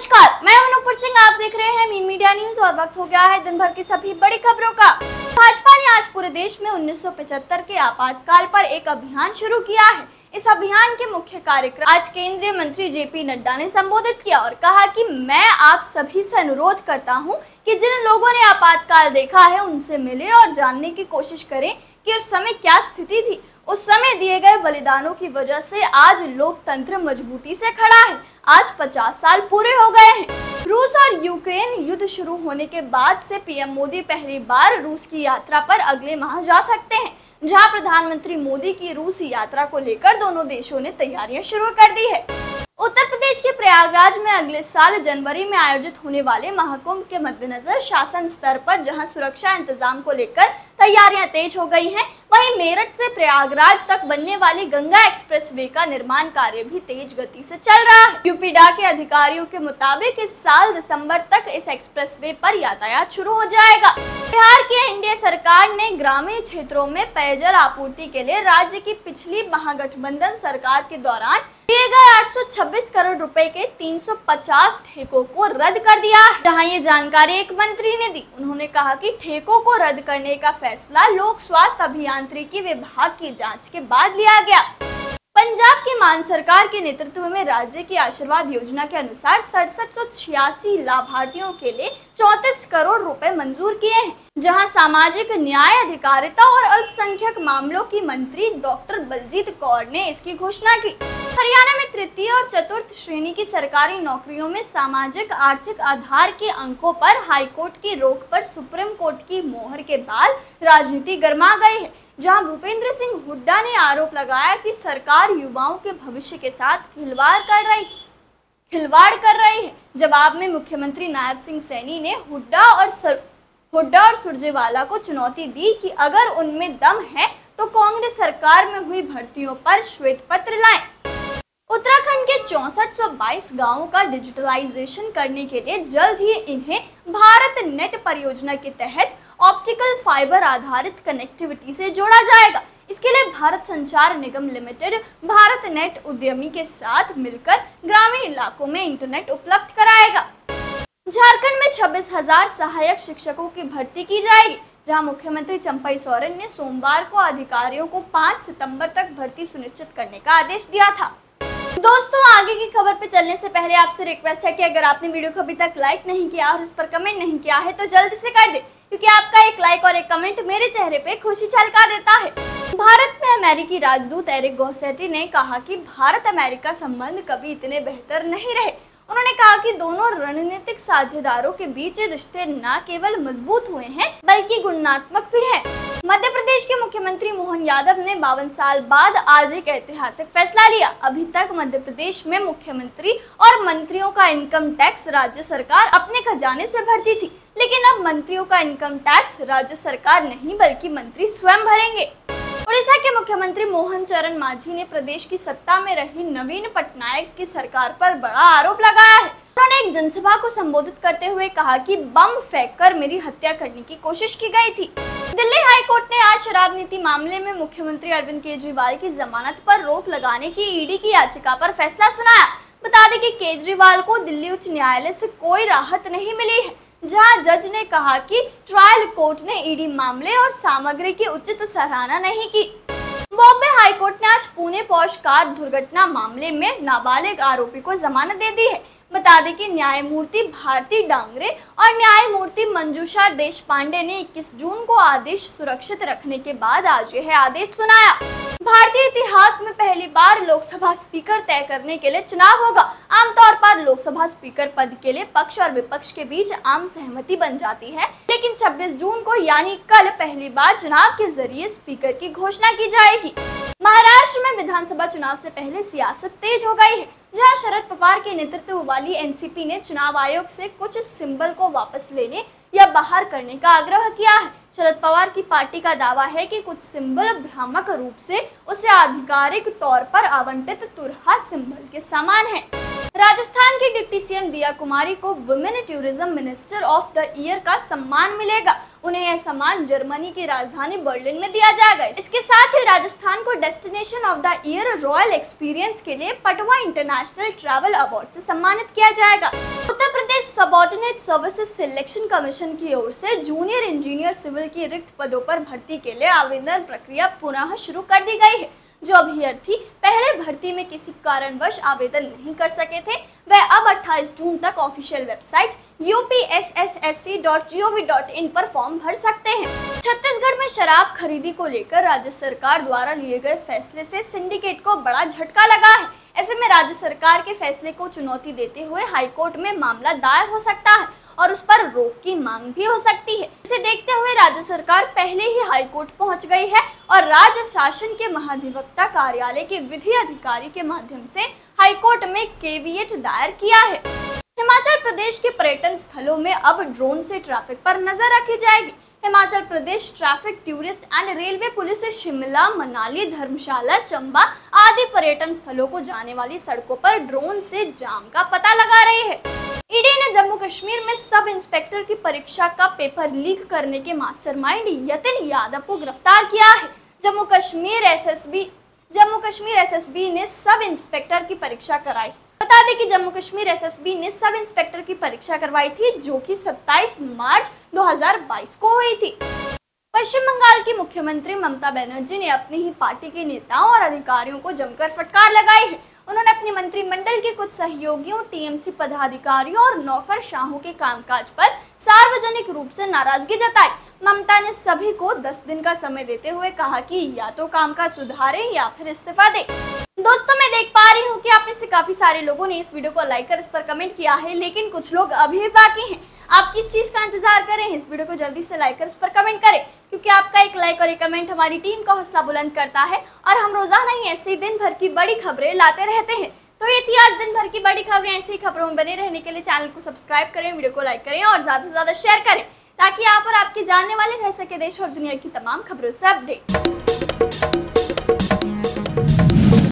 नमस्कार, मैं अनूपुर सिंह। आप देख रहे हैं मीम मीडिया न्यूज और वक्त हो गया है दिन भर की सभी बड़ी खबरों का। भाजपा ने आज पूरे देश में 1975 के आपातकाल पर एक अभियान शुरू किया है। इस अभियान के मुख्य कार्यक्रम आज केंद्रीय मंत्री जेपी नड्डा ने संबोधित किया और कहा कि मैं आप सभी से अनुरोध करता हूं कि जिन लोगों ने आपातकाल देखा है उनसे मिले और जानने की कोशिश करें कि उस समय क्या स्थिति थी। उस समय दिए गए बलिदानों की वजह से आज लोकतंत्र मजबूती से खड़ा है। आज 50 साल पूरे हो गए हैं। रूस और यूक्रेन युद्ध शुरू होने के बाद से पीएम मोदी पहली बार रूस की यात्रा पर अगले माह जा सकते हैं, जहां प्रधानमंत्री मोदी की रूस यात्रा को लेकर दोनों देशों ने तैयारियां शुरू कर दी है। उत्तर प्रदेश के प्रयागराज में अगले साल जनवरी में आयोजित होने वाले महाकुंभ के मद्देनजर शासन स्तर पर जहां सुरक्षा इंतजाम को लेकर तैयारियां तेज हो गई हैं, वहीं मेरठ से प्रयागराज तक बनने वाली गंगा एक्सप्रेसवे का निर्माण कार्य भी तेज गति से चल रहा है। यूपीडा के अधिकारियों के मुताबिक इस साल दिसंबर तक इस एक्सप्रेसवे पर यातायात शुरू हो जाएगा। बिहार की एनडीए सरकार ने ग्रामीण क्षेत्रों में पेयजल आपूर्ति के लिए राज्य की पिछली महागठबंधन सरकार के दौरान दिए गए 826 करोड़ रुपए के 350 ठेकों को रद्द कर दिया है। जहां ये जानकारी एक मंत्री ने दी। उन्होंने कहा कि ठेकों को रद्द करने का फैसला लोक स्वास्थ्य अभियांत्रिकी विभाग की जांच के बाद लिया गया। पंजाब की मान सरकार के नेतृत्व में राज्य की आशीर्वाद योजना के अनुसार 6786 लाभार्थियों के लिए 34 करोड़ रुपए मंजूर किए हैं, जहां सामाजिक न्याय, अधिकारिता और अल्पसंख्यक मामलों की मंत्री डॉक्टर बलजीत कौर ने इसकी घोषणा की। हरियाणा में तृतीय और चतुर्थ श्रेणी की सरकारी नौकरियों में सामाजिक आर्थिक आधार के अंकों पर हाईकोर्ट की रोक पर सुप्रीम कोर्ट की मोहर के बाद राजनीति गर्मा गई है, जहां भूपेंद्र सिंह हुड्डा ने आरोप लगाया कि सरकार युवाओं के भविष्य के साथ खिलवाड़ कर रही है। जवाब में मुख्यमंत्री नायब सिंह सैनी ने हुड्डा और सुरजेवाला को चुनौती दी कि अगर उनमें दम है तो कांग्रेस सरकार में हुई भर्तियों पर श्वेत पत्र लाएं। उत्तराखंड के 6422 गांवों का डिजिटलाइजेशन करने के लिए जल्द ही इन्हें भारत नेट परियोजना के तहत ऑप्टिकल फाइबर आधारित कनेक्टिविटी से जोड़ा जाएगा। इसके लिए भारत संचार निगम लिमिटेड भारत नेट उद्यमी के साथ मिलकर ग्रामीण इलाकों में इंटरनेट उपलब्ध कराएगा। झारखंड में 26,000 सहायक शिक्षकों की भर्ती की जाएगी, जहां मुख्यमंत्री चंपई सोरेन ने सोमवार को अधिकारियों को 5 सितंबर तक भर्ती सुनिश्चित करने का आदेश दिया था। दोस्तों, आगे की खबर पे चलने से पहले आपसे रिक्वेस्ट है कि अगर आपने वीडियो को अभी तक लाइक नहीं किया और इस पर कमेंट नहीं किया है तो जल्दी से कर दे, क्योंकि आपका एक लाइक और एक कमेंट मेरे चेहरे पे खुशी झलका देता है। भारत में अमेरिकी राजदूत एरिक गॉसेटी ने कहा कि भारत अमेरिका संबंध कभी इतने बेहतर नहीं रहे। उन्होंने कहा कि दोनों रणनीतिक साझेदारों के बीच रिश्ते न केवल मजबूत हुए हैं बल्कि गुणात्मक भी हैं। मध्य प्रदेश के मुख्यमंत्री मोहन यादव ने 52 साल बाद आज एक ऐतिहासिक फैसला लिया। अभी तक मध्य प्रदेश में मुख्यमंत्री और मंत्रियों का इनकम टैक्स राज्य सरकार अपने खजाने से भरती थी, लेकिन अब मंत्रियों का इनकम टैक्स राज्य सरकार नहीं बल्कि मंत्री स्वयं भरेंगे। उड़ीसा के मुख्यमंत्री मोहन चरण मांझी ने प्रदेश की सत्ता में रही नवीन पटनायक की सरकार पर बड़ा आरोप लगाया है। उन्होंने एक जनसभा को संबोधित करते हुए कहा कि बम फेंककर मेरी हत्या करने की कोशिश की गई थी। दिल्ली हाई कोर्ट ने आज शराब नीति मामले में मुख्यमंत्री अरविंद केजरीवाल की जमानत पर रोक लगाने की ईडी की याचिका पर फैसला सुनाया। बता दें कि केजरीवाल को दिल्ली उच्च न्यायालय से कोई राहत नहीं मिली है, जहां जज ने कहा कि ट्रायल कोर्ट ने ईडी मामले और सामग्री की उचित सराहना नहीं की। बॉम्बे हाई कोर्ट ने आज पुणे पॉश कार दुर्घटना मामले में नाबालिग आरोपी को जमानत दे दी है। बता दें कि न्यायमूर्ति भारती डांगरे और न्यायमूर्ति मंजूषा देशपांडे ने 21 जून को आदेश सुरक्षित रखने के बाद आज यह आदेश सुनाया। भारतीय इतिहास में पहली बार लोकसभा स्पीकर तय करने के लिए चुनाव होगा। आमतौर पर लोकसभा स्पीकर पद के लिए पक्ष और विपक्ष के बीच आम सहमति बन जाती है, लेकिन 26 जून को यानी कल पहली बार चुनाव के जरिए स्पीकर की घोषणा की जाएगी। महाराष्ट्र में विधानसभा चुनाव से पहले सियासत तेज हो गई है, जहां शरद पवार के नेतृत्व वाली एनसीपी ने चुनाव आयोग से कुछ सिंबल को वापस लेने या बाहर करने का आग्रह किया है। शरद पवार की पार्टी का दावा है कि कुछ सिंबल भ्रामक रूप से उसे आधिकारिक तौर पर आवंटित तुरहा सिंबल के समान है। राजस्थान की डिप्टी सीएम दिया कुमारी को women tourism minister of the year का सम्मान मिलेगा। उन्हें यह सम्मान जर्मनी की राजधानी बर्लिन में दिया जाएगा। इसके साथ ही राजस्थान को destination of the year royal experience के लिए पटवा इंटरनेशनल ट्रैवल अवार्ड से सम्मानित किया जाएगा। Uttar Pradesh subordinate services selection commission की ओर से जूनियर इंजीनियर सिविल की रिक्त पदों पर भर्ती के लिए आवेदन प्रक्रिया पुनः शुरू कर दी गई है। जो अभ्यर्थी पहले भर्ती में किसी कारणवश आवेदन नहीं कर सके थे, वह अब 28 जून तक ऑफिशियल वेबसाइट upssc.gov.in पर फॉर्म भर सकते हैं। छत्तीसगढ़ में शराब खरीदी को लेकर राज्य सरकार द्वारा लिए गए फैसले से सिंडिकेट को बड़ा झटका लगा है। ऐसे में राज्य सरकार के फैसले को चुनौती देते हुए हाईकोर्ट में मामला दायर हो सकता है और उस पर रोक की मांग भी हो सकती है। इसे देखते हुए राज्य सरकार पहले ही हाईकोर्ट पहुंच गई है और राज्य शासन के महाधिवक्ता कार्यालय के विधि अधिकारी के माध्यम से हाईकोर्ट में केविएट दायर किया है। हिमाचल प्रदेश के पर्यटन स्थलों में अब ड्रोन से ट्रैफिक पर नजर रखी जाएगी। Himachal Pradesh traffic, tourist and railway police से शिमला, मनाली, धर्मशाला, चंबा आदि पर्यटन स्थलों को जाने वाली सड़कों पर ड्रोन से जाम का पता लगा रही है। ईडी ने जम्मू कश्मीर में सब इंस्पेक्टर की परीक्षा का पेपर लीक करने के मास्टरमाइंड यतिन यादव को गिरफ्तार किया है। जम्मू कश्मीर एसएसबी ने सब इंस्पेक्टर की परीक्षा कराई। बता दें कि जम्मू कश्मीर एसएसबी ने सब इंस्पेक्टर की परीक्षा करवाई थी, जो कि 27 मार्च 2022 को हुई थी। पश्चिम बंगाल की मुख्यमंत्री ममता बनर्जी ने अपनी ही पार्टी के नेताओं और अधिकारियों को जमकर फटकार लगाई है। उन्होंने अपने मंत्रिमंडल के कुछ सहयोगियों, टीएमसी पदाधिकारियों और नौकरशाहों के कामकाज पर सार्वजनिक रूप से नाराजगी जताई। ममता ने सभी को 10 दिन का समय देते हुए कहा कि या तो कामकाज सुधारें या फिर इस्तीफा दें। दोस्तों, मैं देख पा रही हूँ कि आप में से काफी सारे लोगों ने इस वीडियो को लाइक कर इस पर कमेंट किया है, लेकिन कुछ लोग अभी भी बाकी हैं। आप किस चीज का इंतजार करें? इस वीडियो को जल्दी से लाइक कर इस पर कमेंट करें, क्योंकि आपका एक लाइक और एक कमेंट हमारी टीम का हौसला बुलंद करता है और हम रोजाना ही ऐसे ही दिन भर की बड़ी खबरें लाते रहते हैं। तो ये थी आज दिन भर की बड़ी खबरें। ऐसी ही खबरों में बने रहने के लिए चैनल को सब्सक्राइब करें, वीडियो को लाइक करें और ज्यादा से ज्यादा शेयर करें, ताकि आप और आपके जानने वाले रह सके देश और दुनिया की तमाम खबरों से अपडेट।